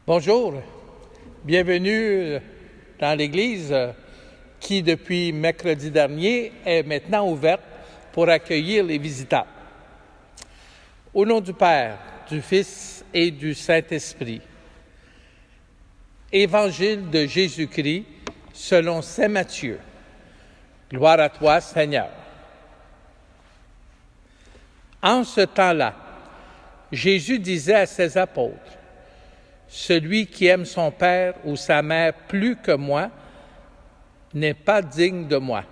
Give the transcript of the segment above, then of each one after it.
Bonjour, bienvenue dans l'Église qui, depuis mercredi dernier, est maintenant ouverte pour accueillir les visiteurs. Au nom du Père, du Fils et du Saint-Esprit. Évangile de Jésus-Christ selon saint Matthieu. Gloire à toi, Seigneur. En ce temps-là, Jésus disait à ses apôtres: celui qui aime son père ou sa mère plus que moi n'est pas digne de moi.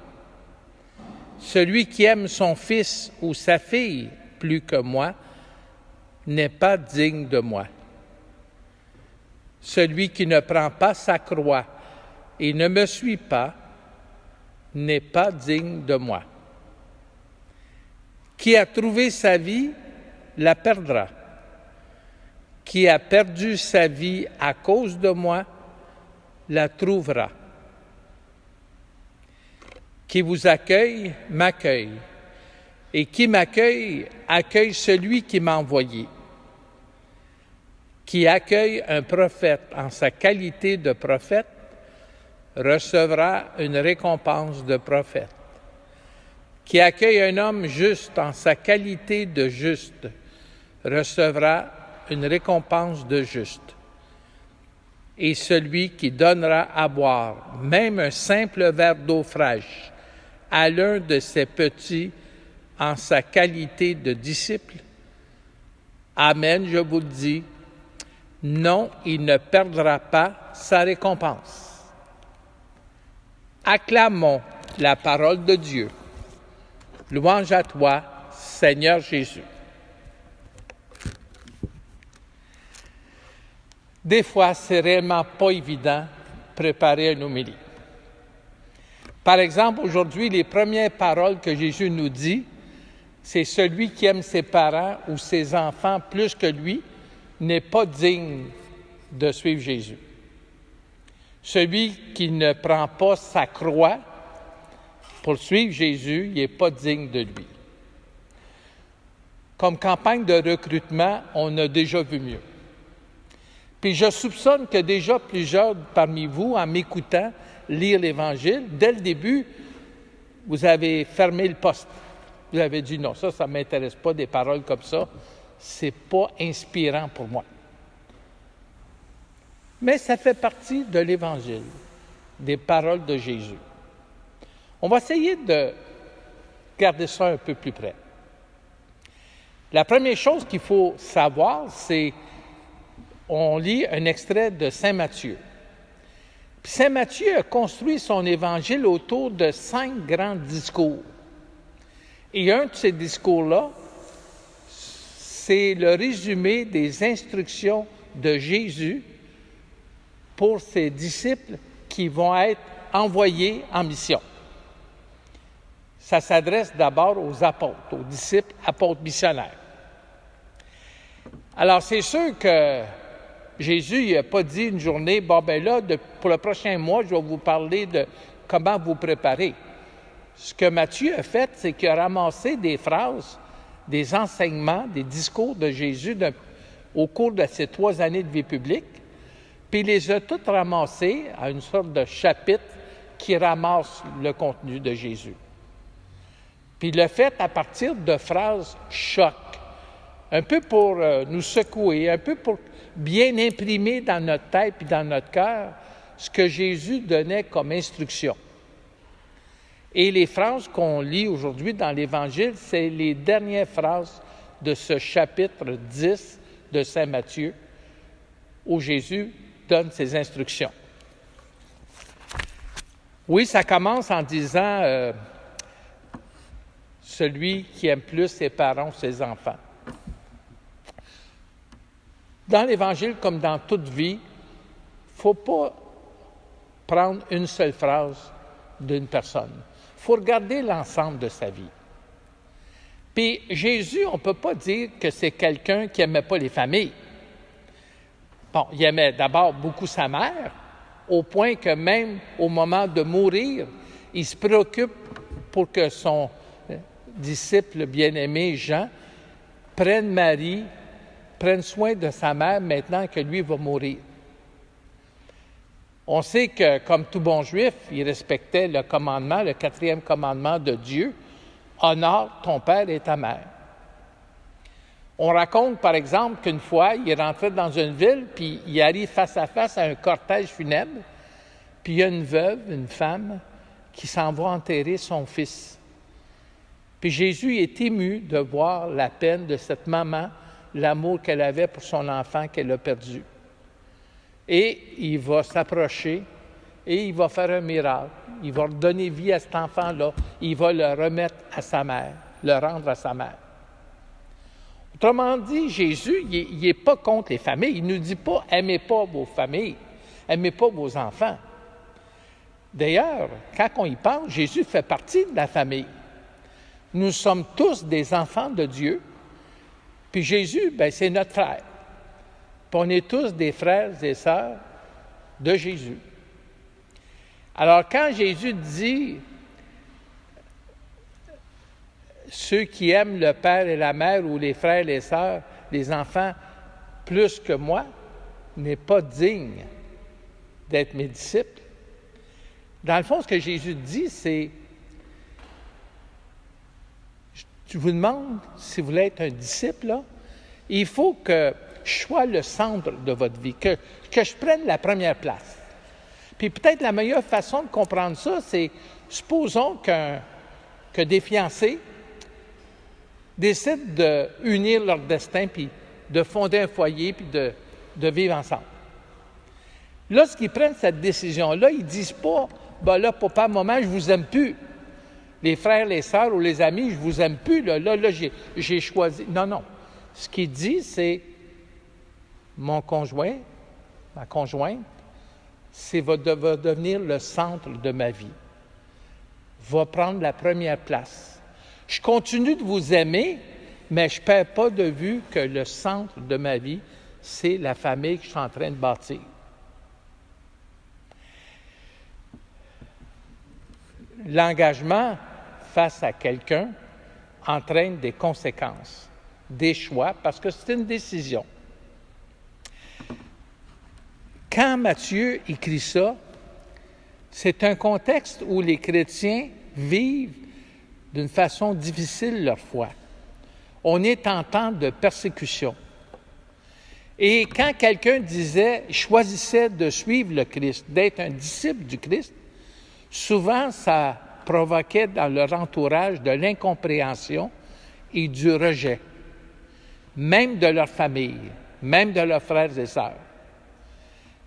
Celui qui aime son fils ou sa fille plus que moi n'est pas digne de moi. Celui qui ne prend pas sa croix et ne me suit pas n'est pas digne de moi. Qui a trouvé sa vie la perdra. Qui a perdu sa vie à cause de moi la trouvera. Qui vous accueille, m'accueille. Et qui m'accueille, accueille celui qui m'a envoyé. Qui accueille un prophète en sa qualité de prophète recevra une récompense de prophète. Qui accueille un homme juste en sa qualité de juste recevra une récompense de juste. Et celui qui donnera à boire même un simple verre d'eau fraîche à l'un de ses petits en sa qualité de disciple, amen, je vous le dis, non, il ne perdra pas sa récompense. Acclamons la parole de Dieu. Louange à toi, Seigneur Jésus. Des fois, c'est réellement pas évident de préparer une homélie. Par exemple, aujourd'hui, les premières paroles que Jésus nous dit, c'est celui qui aime ses parents ou ses enfants plus que lui n'est pas digne de suivre Jésus. Celui qui ne prend pas sa croix pour suivre Jésus, il n'est pas digne de lui. Comme campagne de recrutement, on a déjà vu mieux. Puis je soupçonne que déjà plusieurs parmi vous, en m'écoutant lire l'Évangile, dès le début, vous avez fermé le poste. Vous avez dit non, ça ne m'intéresse pas, des paroles comme ça. C'est pas inspirant pour moi. Mais ça fait partie de l'Évangile, des paroles de Jésus. On va essayer de garder ça un peu plus près. La première chose qu'il faut savoir, c'est on lit un extrait de saint Matthieu. Puis saint Matthieu a construit son évangile autour de 5 grands discours. Et un de ces discours-là, c'est le résumé des instructions de Jésus pour ses disciples qui vont être envoyés en mission. Ça s'adresse d'abord aux apôtres, aux disciples apôtres missionnaires. Alors, c'est sûr que Jésus n'a pas dit une journée, pour le prochain mois, je vais vous parler de comment vous préparer. Ce que Matthieu a fait, c'est qu'il a ramassé des phrases, des enseignements, des discours de Jésus au cours de ses 3 années de vie publique, puis il les a toutes ramassés à une sorte de chapitre qui ramasse le contenu de Jésus. Puis il l'a fait à partir de phrases choc, un peu pour nous secouer, un peu pour bien imprimer dans notre tête et dans notre cœur ce que Jésus donnait comme instruction. Et les phrases qu'on lit aujourd'hui dans l'Évangile, c'est les dernières phrases de ce chapitre 10 de saint Matthieu, où Jésus donne ses instructions. Oui, ça commence en disant celui qui aime plus ses parents ou ses enfants. Dans l'Évangile, comme dans toute vie, il ne faut pas prendre une seule phrase d'une personne. Il faut regarder l'ensemble de sa vie. Puis Jésus, on ne peut pas dire que c'est quelqu'un qui n'aimait pas les familles. Bon, il aimait d'abord beaucoup sa mère, au point que même au moment de mourir, il se préoccupe pour que son disciple bien-aimé Jean prenne Marie, prenne soin de sa mère maintenant que lui va mourir. On sait que, comme tout bon juif, il respectait le commandement, le 4e commandement de Dieu, « Honore ton père et ta mère ». On raconte, par exemple, qu'une fois, il est rentré dans une ville, puis il arrive face à face à un cortège funèbre, puis il y a une veuve, une femme, qui s'en va enterrer son fils. Puis Jésus est ému de voir la peine de cette maman, l'amour qu'elle avait pour son enfant qu'elle a perdu. Et il va s'approcher et il va faire un miracle. Il va redonner vie à cet enfant-là. Il va le remettre à sa mère, le rendre à sa mère. Autrement dit, Jésus, il n'est pas contre les familles. Il ne nous dit pas « aimez pas vos familles, aimez pas vos enfants ». D'ailleurs, quand on y pense, Jésus fait partie de la famille. Nous sommes tous des enfants de Dieu, puis Jésus, c'est notre frère. Puis on est tous des frères et sœurs de Jésus. Alors, quand Jésus dit « ceux qui aiment le père et la mère ou les frères et les sœurs, les enfants, plus que moi, n'est pas digne d'être mes disciples », dans le fond, ce que Jésus dit, c'est « je vous demande, si vous voulez être un disciple, là, il faut que je sois le centre de votre vie, que je prenne la première place. » Puis peut-être la meilleure façon de comprendre ça, c'est, supposons que des fiancés décident d'unir leur destin, puis de fonder un foyer, puis de vivre ensemble. Lorsqu'ils prennent cette décision-là, ils ne disent pas « ben là, papa, maman, je vous aime plus. Les frères, les sœurs ou les amis, je vous aime plus. Là, j'ai choisi. » Non. Ce qu'il dit, c'est mon conjoint, ma conjointe, va devenir le centre de ma vie, va prendre la première place. Je continue de vous aimer, mais je ne perds pas de vue que le centre de ma vie, c'est la famille que je suis en train de bâtir. L'engagement face à quelqu'un entraîne des conséquences, des choix, parce que c'est une décision. Quand Matthieu écrit ça, c'est un contexte où les chrétiens vivent d'une façon difficile leur foi. On est en temps de persécution. Et quand quelqu'un choisissait de suivre le Christ, d'être un disciple du Christ, souvent ça provoquait dans leur entourage de l'incompréhension et du rejet, même de leur famille, même de leurs frères et sœurs.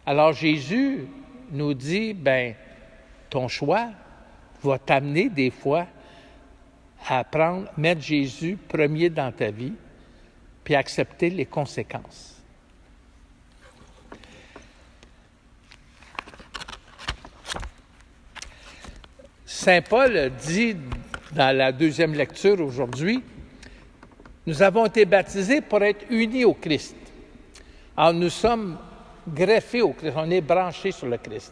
Alors Jésus nous dit, ton choix va t'amener des fois à mettre Jésus premier dans ta vie, puis accepter les conséquences. Saint Paul dit dans la deuxième lecture aujourd'hui, « Nous avons été baptisés pour être unis au Christ. » Alors nous sommes greffés au Christ, on est branchés sur le Christ.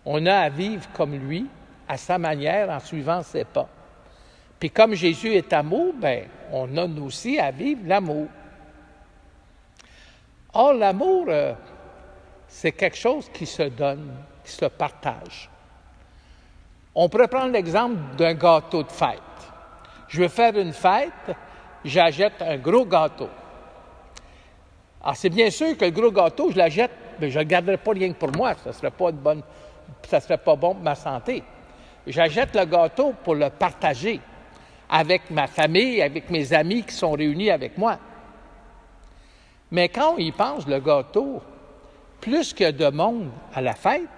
On a à vivre comme lui, à sa manière, en suivant ses pas. Puis comme Jésus est amour, on a nous aussi à vivre l'amour. Or, l'amour, c'est quelque chose qui se donne, qui se partage. On pourrait prendre l'exemple d'un gâteau de fête. Je veux faire une fête, j'achète un gros gâteau. Alors, c'est bien sûr que le gros gâteau, je l'achète, mais je ne le garderai pas rien que pour moi, ça ne serait pas bon pour ma santé. J'achète le gâteau pour le partager avec ma famille, avec mes amis qui sont réunis avec moi. Mais quand on y pense, le gâteau, plus qu'il y a de monde à la fête,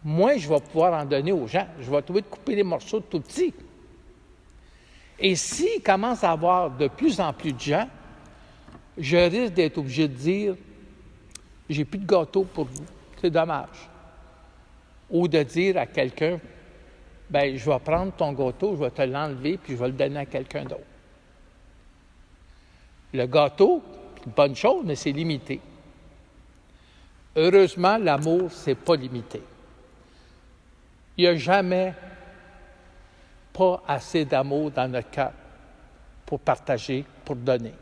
moins je vais pouvoir en donner aux gens. Je vais trouver de couper les morceaux tout petits. Et s'il commence à avoir de plus en plus de gens, je risque d'être obligé de dire « j'ai plus de gâteau pour vous, c'est dommage ». Ou de dire à quelqu'un « je vais prendre ton gâteau, je vais te l'enlever, puis je vais le donner à quelqu'un d'autre ». Le gâteau, c'est une bonne chose, mais c'est limité. Heureusement, l'amour, c'est pas limité. Il n'y a jamais pas assez d'amour dans notre cœur pour partager, pour donner.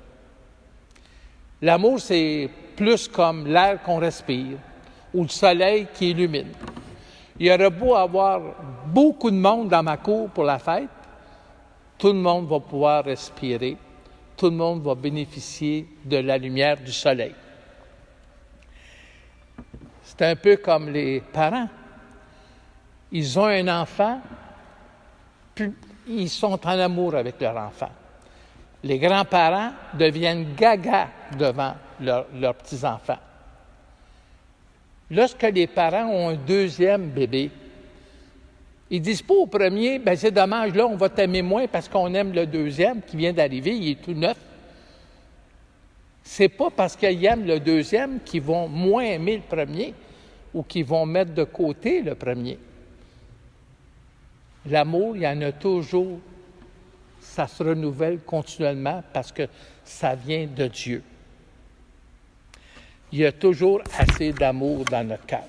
L'amour, c'est plus comme l'air qu'on respire, ou le soleil qui illumine. Il y aurait beau avoir beaucoup de monde dans ma cour pour la fête, tout le monde va pouvoir respirer, tout le monde va bénéficier de la lumière du soleil. C'est un peu comme les parents. Ils ont un enfant, puis ils sont en amour avec leur enfant. Les grands-parents deviennent gaga devant leurs petits-enfants. Lorsque les parents ont un deuxième bébé, ils ne disent pas au premier, « c'est dommage, là, on va t'aimer moins parce qu'on aime le deuxième qui vient d'arriver, il est tout neuf. » C'est pas parce qu'ils aiment le deuxième qu'ils vont moins aimer le premier ou qu'ils vont mettre de côté le premier. L'amour, il y en a toujours, ça se renouvelle continuellement parce que ça vient de Dieu. Il y a toujours assez d'amour dans notre cœur.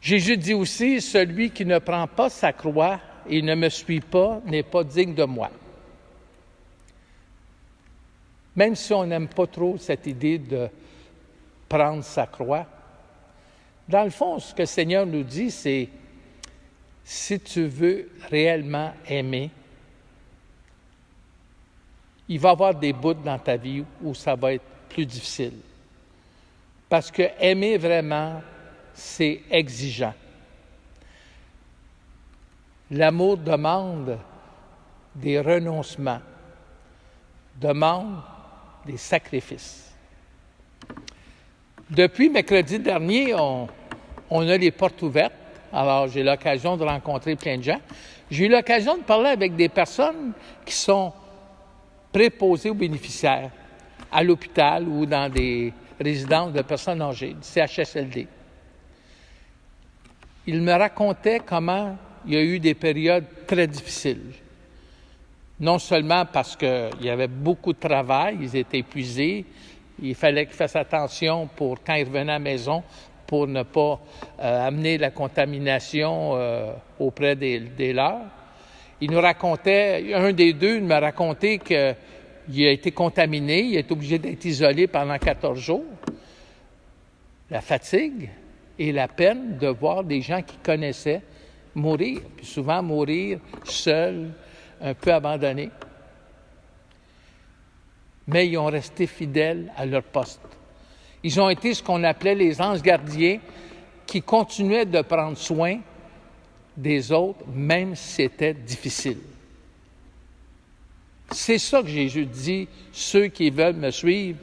Jésus dit aussi, « Celui qui ne prend pas sa croix et ne me suit pas n'est pas digne de moi. » Même si on n'aime pas trop cette idée de prendre sa croix, dans le fond, ce que le Seigneur nous dit, c'est si tu veux réellement aimer, il va y avoir des bouts dans ta vie où ça va être plus difficile. Parce que aimer vraiment, c'est exigeant. L'amour demande des renoncements, demande des sacrifices. Depuis mercredi dernier, on a les portes ouvertes. Alors, j'ai l'occasion de rencontrer plein de gens. J'ai eu l'occasion de parler avec des personnes qui sont préposées aux bénéficiaires à l'hôpital ou dans des résidences de personnes âgées, du CHSLD. Ils me racontaient comment il y a eu des périodes très difficiles. Non seulement parce qu'il y avait beaucoup de travail, ils étaient épuisés, il fallait qu'ils fassent attention pour, quand ils revenaient à la maison, pour ne pas amener la contamination auprès des leurs. Il nous racontait, un des deux me racontait qu'il a été contaminé, il est obligé d'être isolé pendant 14 jours. La fatigue et la peine de voir des gens qu'il connaissait mourir, puis souvent mourir seuls, un peu abandonnés. Mais ils ont resté fidèles à leur poste. Ils ont été ce qu'on appelait les anges gardiens qui continuaient de prendre soin des autres, même si c'était difficile. C'est ça que Jésus dit, ceux qui veulent me suivre,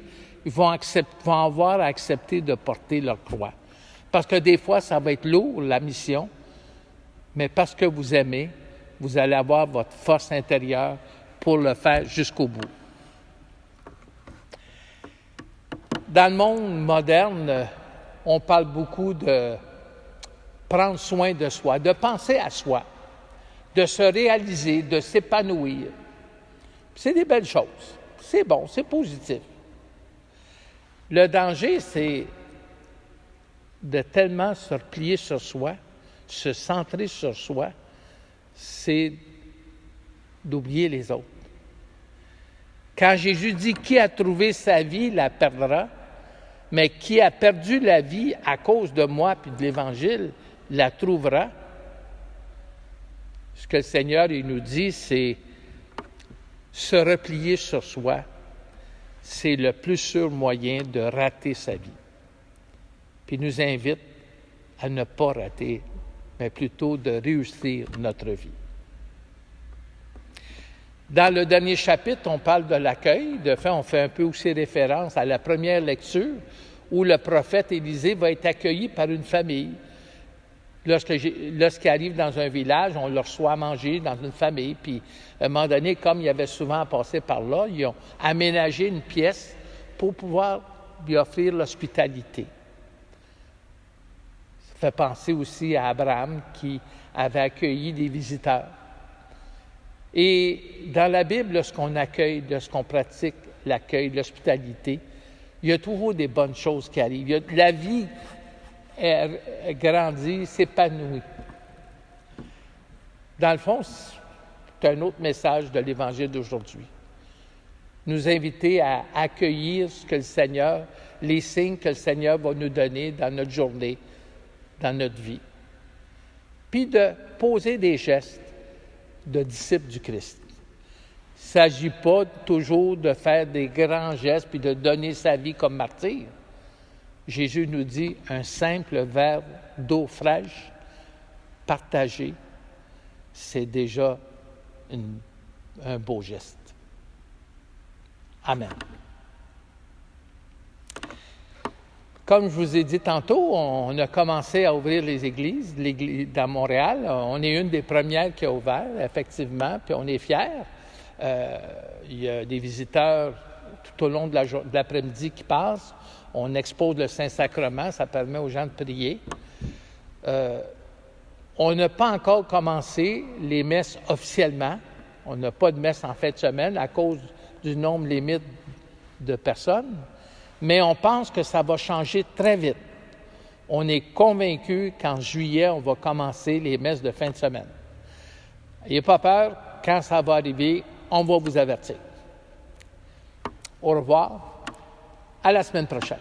ils vont avoir à accepter de porter leur croix. Parce que des fois, ça va être lourd, la mission, mais parce que vous aimez, vous allez avoir votre force intérieure pour le faire jusqu'au bout. Dans le monde moderne, on parle beaucoup de prendre soin de soi, de penser à soi, de se réaliser, de s'épanouir. C'est des belles choses. C'est bon, c'est positif. Le danger, c'est de tellement se replier sur soi, se centrer sur soi, c'est d'oublier les autres. Quand Jésus dit « Qui a trouvé sa vie la perdra », mais qui a perdu la vie à cause de moi puis de l'Évangile la trouvera. Ce que le Seigneur il nous dit, c'est se replier sur soi, c'est le plus sûr moyen de rater sa vie. Puis il nous invite à ne pas rater, mais plutôt de réussir notre vie. Dans le dernier chapitre, on parle de l'accueil. De fait, on fait un peu aussi référence à la première lecture où le prophète Élisée va être accueilli par une famille. Lorsqu'il arrive dans un village, on le reçoit à manger dans une famille. Puis, à un moment donné, comme il avait souvent passé par là, ils ont aménagé une pièce pour pouvoir lui offrir l'hospitalité. Ça fait penser aussi à Abraham qui avait accueilli des visiteurs. Et dans la Bible, lorsqu'on accueille, lorsqu'on pratique l'accueil, l'hospitalité, il y a toujours des bonnes choses qui arrivent. La vie grandit, s'épanouit. Dans le fond, c'est un autre message de l'Évangile d'aujourd'hui. nous inviter à accueillir ce que le Seigneur, les signes que le Seigneur va nous donner dans notre journée, dans notre vie. Puis de poser des gestes de disciples du Christ. Il ne s'agit pas toujours de faire des grands gestes puis de donner sa vie comme martyr. Jésus nous dit un simple verre d'eau fraîche partagé, c'est déjà un beau geste. Amen. Comme je vous ai dit tantôt, on a commencé à ouvrir les églises dans Montréal. On est une des premières qui a ouvert, effectivement, puis on est fiers. Il y a des visiteurs tout au long de l'après-midi qui passent. On expose le Saint-Sacrement, ça permet aux gens de prier. On n'a pas encore commencé les messes officiellement. On n'a pas de messe en fin de semaine à cause du nombre limite de personnes. Mais on pense que ça va changer très vite. On est convaincu qu'en juillet, on va commencer les messes de fin de semaine. N'ayez pas peur, quand ça va arriver, on va vous avertir. Au revoir, à la semaine prochaine.